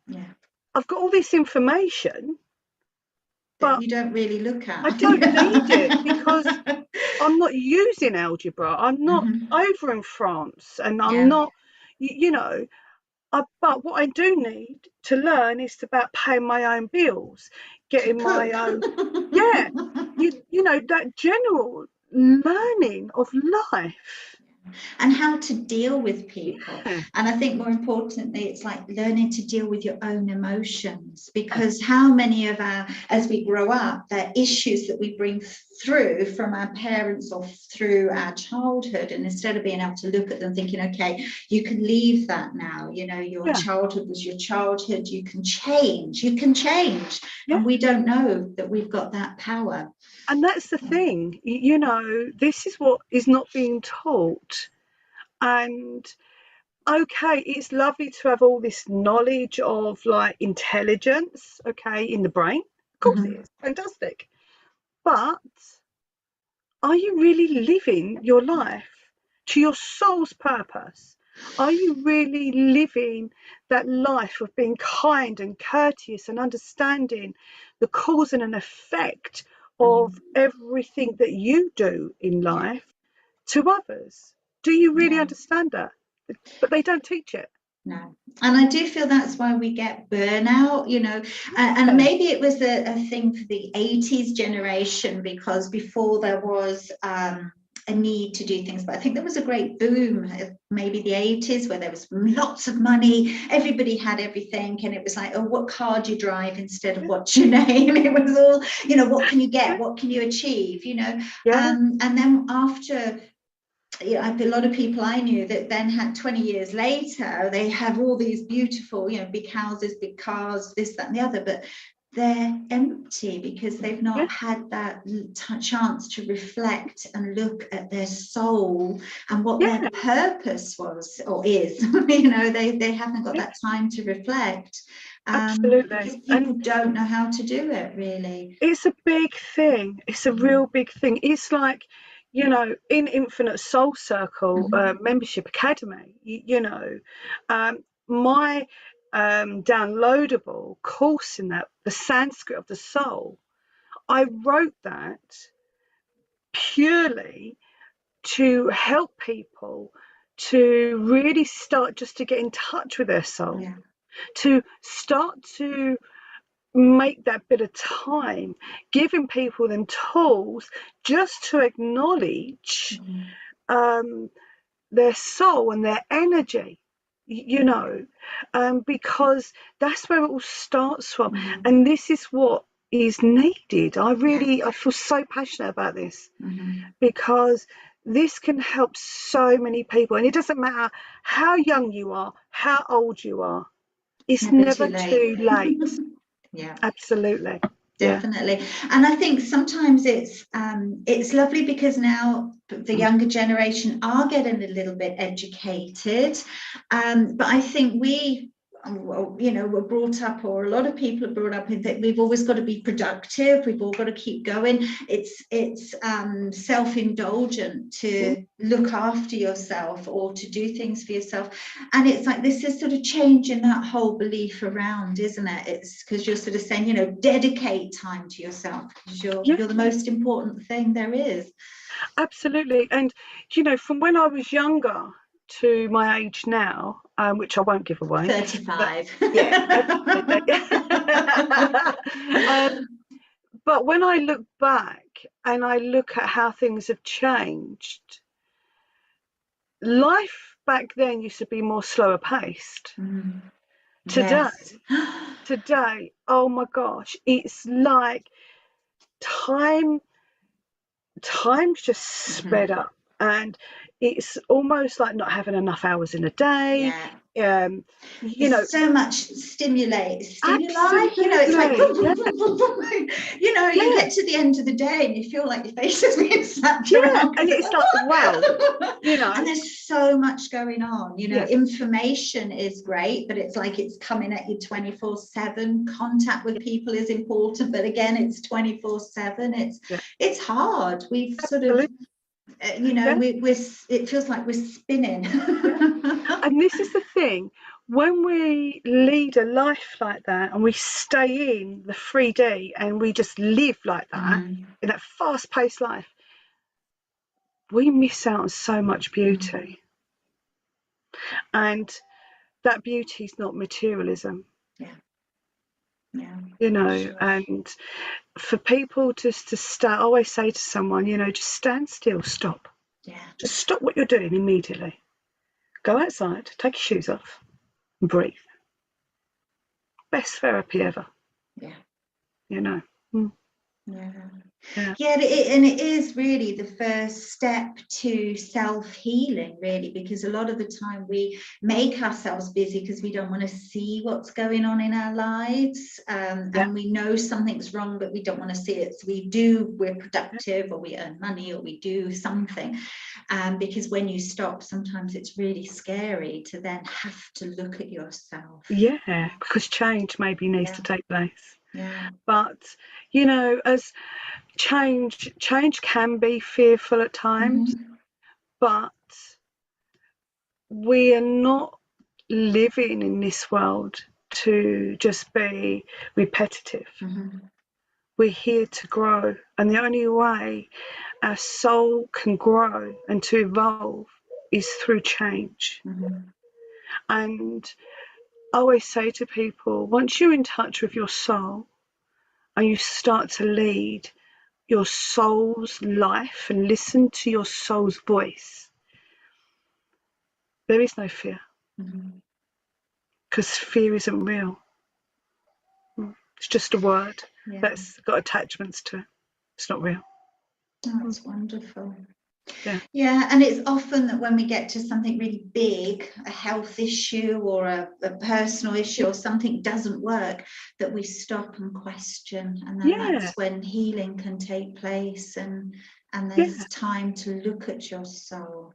I've got all this information, but you don't really look at. I don't need it, because I'm not using algebra. I'm not over in France, and I'm not, you know. But what I do need to learn is about paying my own bills, getting my own, you know, that general learning of life. And how to deal with people. And I think more importantly, it's like learning to deal with your own emotions, because how many of our, as we grow up, there are issues that we bring through from our parents or through our childhood, and instead of being able to look at them thinking, okay, you can leave that now, you know, your childhood was your childhood, you can change, and we don't know that we've got that power. And that's the thing, you know, this is what is not being taught. And okay, it's lovely to have all this knowledge of like intelligence, okay, in the brain. Of course it is fantastic. But are you really living your life to your soul's purpose? Are you really living that life of being kind and courteous and understanding the cause and an effect of everything that you do in life to others? Do you really understand that? But they don't teach it. No. And I do feel that's why we get burnout, you know, and maybe it was a thing for the 80s generation, because before there was a need to do things. But I think there was a great boom, maybe the 80s, where there was lots of money, everybody had everything, and it was like, oh, what car do you drive instead of what's your name? It was all, you know, what can you get, what can you achieve, you know. And then after, a lot of people I knew that then had 20 years later, they have all these beautiful, you know, big houses, big cars, this, that, and the other, but they're empty because they've not had that chance to reflect and look at their soul and what their purpose was or is. You know, they haven't got that time to reflect. Absolutely. Because people don't know how to do it, really. It's a big thing. It's a real big thing. It's like, you know, in Infinite Soul Circle Membership Academy, you know, my downloadable course in that, the Sanskrit of the Soul, I wrote that purely to help people to really start just to get in touch with their soul, to start to make that bit of time, giving people them tools just to acknowledge their soul and their energy, you know, because that's where it all starts from. And this is what is needed. I feel so passionate about this, because this can help so many people, and it doesn't matter how young you are, how old you are. It's never too late. Yeah. Absolutely. Definitely. And I think sometimes it's lovely because now the younger generation are getting a little bit educated. But I think we, you know, were brought up, or a lot of people are brought up in that we've always got to be productive. We've all got to keep going. It's self-indulgent to look after yourself or to do things for yourself. And it's like, this is sort of changing that whole belief around, isn't it? It's because you're sort of saying, you know, dedicate time to yourself, because you're the most important thing there is. Absolutely. And, you know, from when I was younger to my age now, which I won't give away. 35. But, yeah, but when I look back and I look at how things have changed, life back then used to be more slower paced. Today, today, oh my gosh, it's like time's just sped up, and it's almost like not having enough hours in a day. You know, so much stimuli, absolutely. you know, it's like boom, boom, Yeah. boom, boom, boom. You know, you get to the end of the day and you feel like your face is being slapped around, and it's like, wow, you know, and there's so much going on, you know. Information is great, but it's like it's coming at you 24/7. Contact with people is important, but again, it's 24/7. It's hard. We've sort of, you know, it feels like we're spinning. And this is the thing, when we lead a life like that and we stay in the 3D and we just live like that, in that fast-paced life, we miss out on so much beauty. And that beauty is not materialism. You know, sure. And for people just to start, I always say to someone, you know, just stand still, stop. Just stop what you're doing immediately. Go outside, take your shoes off, and breathe. Best therapy ever. You know. And it is really the first step to self-healing, really, because a lot of the time we make ourselves busy because we don't want to see what's going on in our lives, and we know something's wrong, but we don't want to see it. So we're productive, or we earn money, or we do something, because when you stop, sometimes it's really scary to then have to look at yourself. Because change maybe needs to take place. But, you know, as change can be fearful at times, but we are not living in this world to just be repetitive. We're here to grow, and the only way our soul can grow and to evolve is through change. And I always say to people, once you're in touch with your soul and you start to lead your soul's life and listen to your soul's voice, there is no fear, because fear isn't real. It's just a word that's got attachments to it. It's not real. That's wonderful. And it's often that when we get to something really big, a health issue or a personal issue, or something doesn't work, that we stop and question, and then that's when healing can take place, and there's time to look at your soul.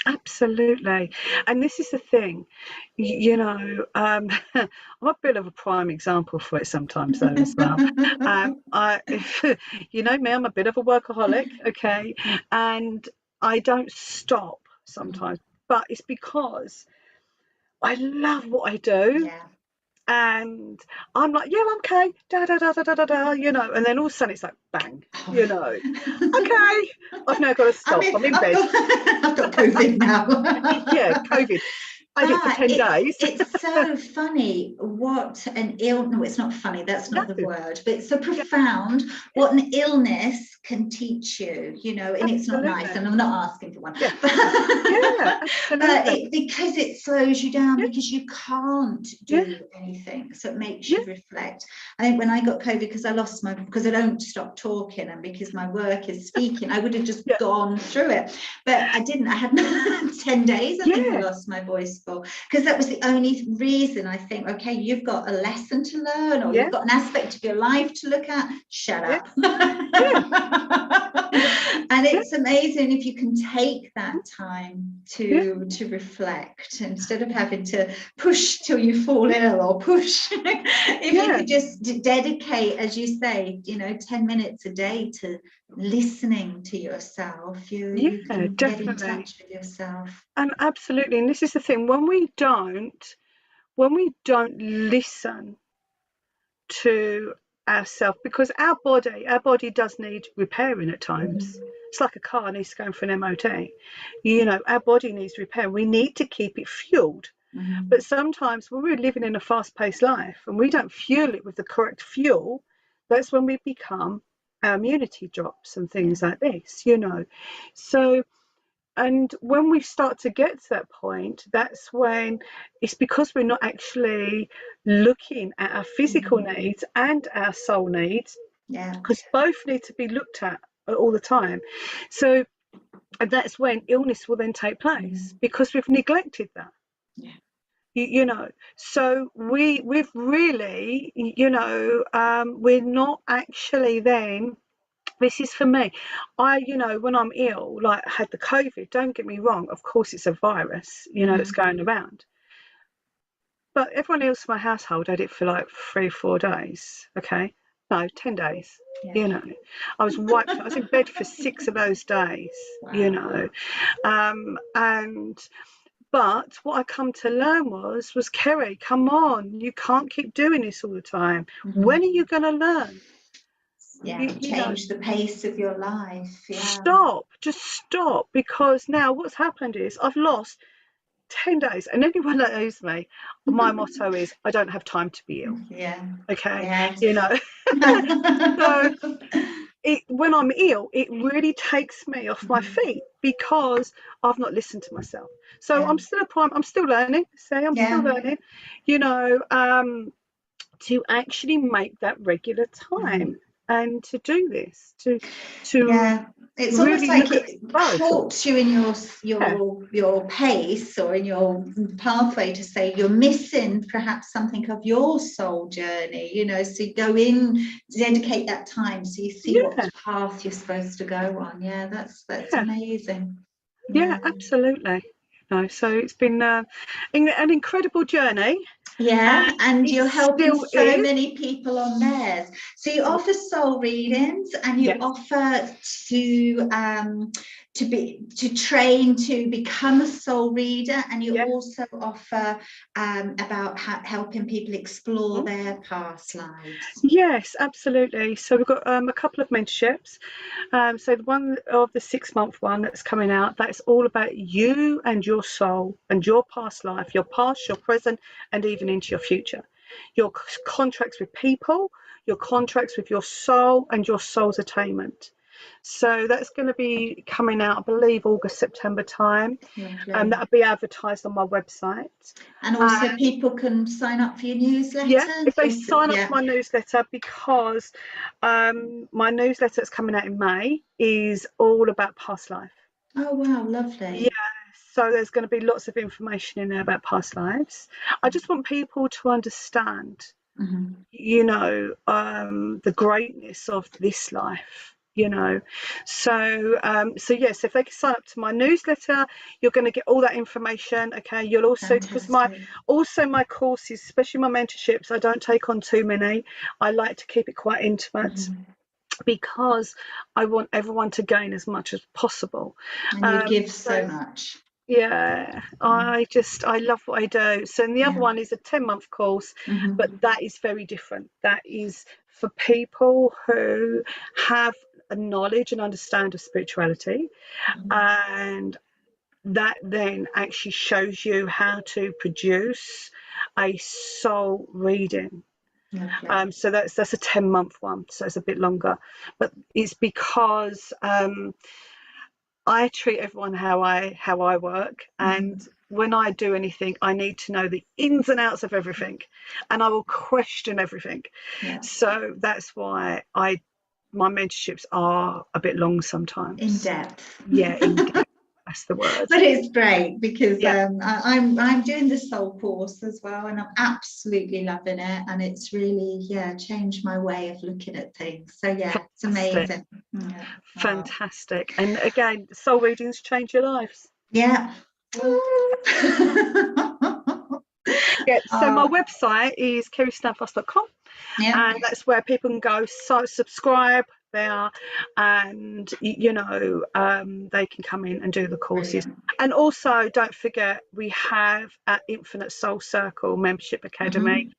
Absolutely. And this is the thing, you know, I'm a bit of a prime example for it sometimes though as well. You know me, I'm a bit of a workaholic, okay, and I don't stop sometimes, but it's because I love what I do. And I'm like, I'm okay, da da da da da da, you know, and then all of a sudden it's like bang, you know, okay, I've now got to stop. I'm in bed. I've got COVID now. COVID. I did for 10 days. It's so funny what an no, it's not funny, that's not the No. word, but it's so Yeah. profound what an illness can teach you, you know, and it's not nice, Absolutely. and I'm not asking for one. Yeah. But, Yeah, but absolutely. because it slows you down, Yeah. because you can't Yeah. do anything, so it makes Yeah. you reflect. I think when I got COVID, because I don't stop talking, and because my work is speaking, I would have just Yeah. gone through it, but I didn't. I had 10 days, I think I Yeah. lost my voice for, because that was the only reason. I think, okay, you've got a lesson to learn, or Yeah. you've got an aspect of your life to look at, shut Yeah. up. Yeah. And Yeah. it's amazing if you can take that time Yeah. to reflect, instead of having to push till you fall ill, or push. If you Yeah. could just dedicate, as you say, you know, 10 minutes a day to listening to yourself, you Yeah, can get in definitely. touch with yourself. And absolutely. And this is the thing, when we don't listen to ourselves, because our body does need repairing at times. It's like a car needs going for an MOT. You know, our body needs repair. We need to keep it fueled. But sometimes when we're living in a fast-paced life and we don't fuel it with the correct fuel, that's when we become, our immunity drops and things like this, you know. So, and when we start to get to that point, that's when it's because we're not actually looking at our physical needs and our soul needs, Yeah. because both need to be looked at all the time. So, and that's when illness will then take place, because we've neglected that. Yeah. You know, so we've really, you know, we're not actually then. This is for me. You know, when I'm ill, like I had the COVID, don't get me wrong, of course it's a virus, you know, it's going around. But everyone else in my household had it for like 3 or 4 days, okay? No, 10 days, Yeah. you know. I was wiped, I was in bed for 6 of those days, you know. And but what I come to learn was Kerry, come on, you can't keep doing this all the time. When are you going to learn? Yeah, You know, change the pace of your life. Yeah. just stop, because now what's happened is I've lost 10 days, and anyone that knows me, my motto is I don't have time to be ill. Yeah. Okay, Yes. you know. So when I'm ill, it really takes me off my feet, because I've not listened to myself. So Yeah. I'm still learning. I'm Yeah. still learning, you know, to actually make that regular time and to do this, to Yeah. It's almost really like look at it both. halts you in Yeah. your pace, or in your pathway, to say you're missing perhaps something of your soul journey, you know, so you go in, dedicate that time, so you see what Yeah. path you're supposed to go on. Yeah, that's Yeah. amazing. Yeah, Yeah. absolutely. No, so it's been an incredible journey, Yeah, and and it you're helping still so is. many people on theirs. So you offer soul readings, and you Yes. offer to train to become a soul reader, and you Yeah. also offer about helping people explore Mhm. their past lives. Yes, absolutely. So we've got a couple of mentorships. So the one of the 6-month one that's coming out, that's all about you and your soul and your past life, your past, your present, and even into your future. Your contracts with people, your contracts with your soul, and your soul's attainment. So that's going to be coming out, I believe, August, September time. Lovely. That'll be advertised on my website. And also people can sign up for your Yeah, newsletter. if they sign up to Yeah. my newsletter, because my newsletter that's coming out in May is all about past life. Oh, wow, Yeah, lovely. so there's going to be lots of information in there about past lives. I just want people to understand, you know, the greatness of this life, you know. So yes, if they can sign up to my newsletter, you're going to get all that information. Okay, you'll also, because my Fantastic. courses, especially my mentorships, I don't take on too many. I like to keep it quite intimate, because I want everyone to gain as much as possible. And you give So so much. yeah, I love what I do. So, and the other Yeah. one is a 10-month course, but that is very different. That is for people who have a knowledge and understand of spirituality, and that then actually shows you how to produce a soul reading. Lovely. So that's a 10-month one, so it's a bit longer, but it's because I treat everyone how I work, and when I do anything, I need to know the ins and outs of everything, and I will question everything. Yeah. So that's why my mentorships are a bit long sometimes. In depth. Yeah, in depth. That's the word. But it's great because Yeah. I'm doing the soul course as well, and I'm absolutely loving it, and it's really changed my way of looking at things. So it's amazing. Yeah. Fantastic. And again, soul readings change your lives. Yeah. Yeah, so my website is kerrystanfast.com, Yeah. and that's where people can go subscribe there, and they can come in and do the courses. Brilliant. And also, don't forget, we have our Infinite Soul Circle Membership Academy.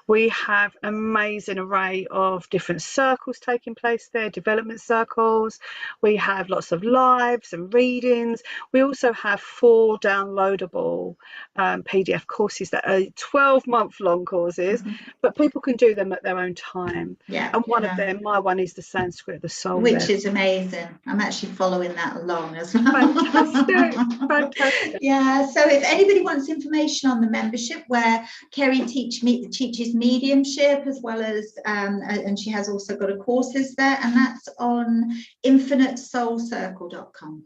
We have an amazing array of different circles taking place there, development circles. We have lots of lives and readings. We also have 4 downloadable PDF courses that are 12-month long courses, but people can do them at their own time. Yeah. And one of them, my one, is the Sanskrit of the Soul. Which is amazing. I'm actually following that along as well. Fantastic. Fantastic. Yeah, so if anybody wants information on the membership, where Kerry teaches mediumship as well as, and she has also got a courses there, and that's on infinitesoulcircle.com.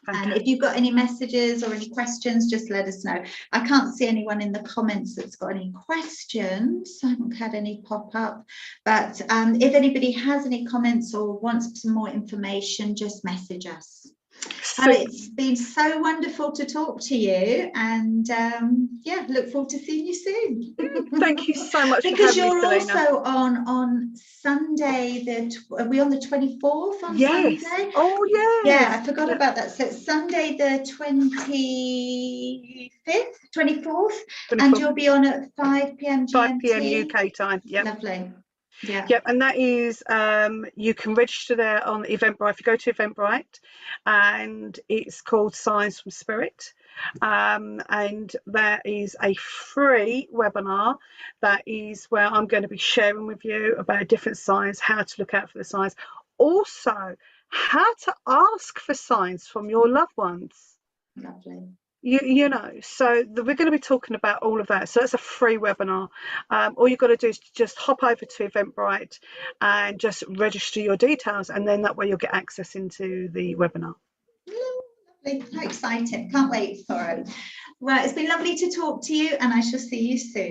And if you've got any messages or any questions, just let us know. I can't see anyone in the comments that's got any questions. I haven't had any pop up. But if anybody has any comments or wants some more information, just message us. So it's been so wonderful to talk to you, and look forward to seeing you soon. Thank you so much. Because for having you're me, Selena. also on Sunday. Are we on the 24th on Sunday? Oh yes. Yeah, I forgot about that. So it's Sunday the 25th, 24th, and you'll be on at 5 p.m. GMT. 5 p.m. UK time. Yeah. Lovely. Yeah. Yep, and that is you can register there on Eventbrite. If you go to Eventbrite, and it's called Signs from Spirit, and that is a free webinar. That is where I'm going to be sharing with you about different signs, how to look out for the signs, also how to ask for signs from your loved ones. Lovely. So we're going to be talking about all of that. So it's a free webinar. All you've got to do is just hop over to Eventbrite and just register your details, and then that way you'll get access into the webinar. Lovely. How exciting. Can't wait for it. Right, it's been lovely to talk to you, and I shall see you soon.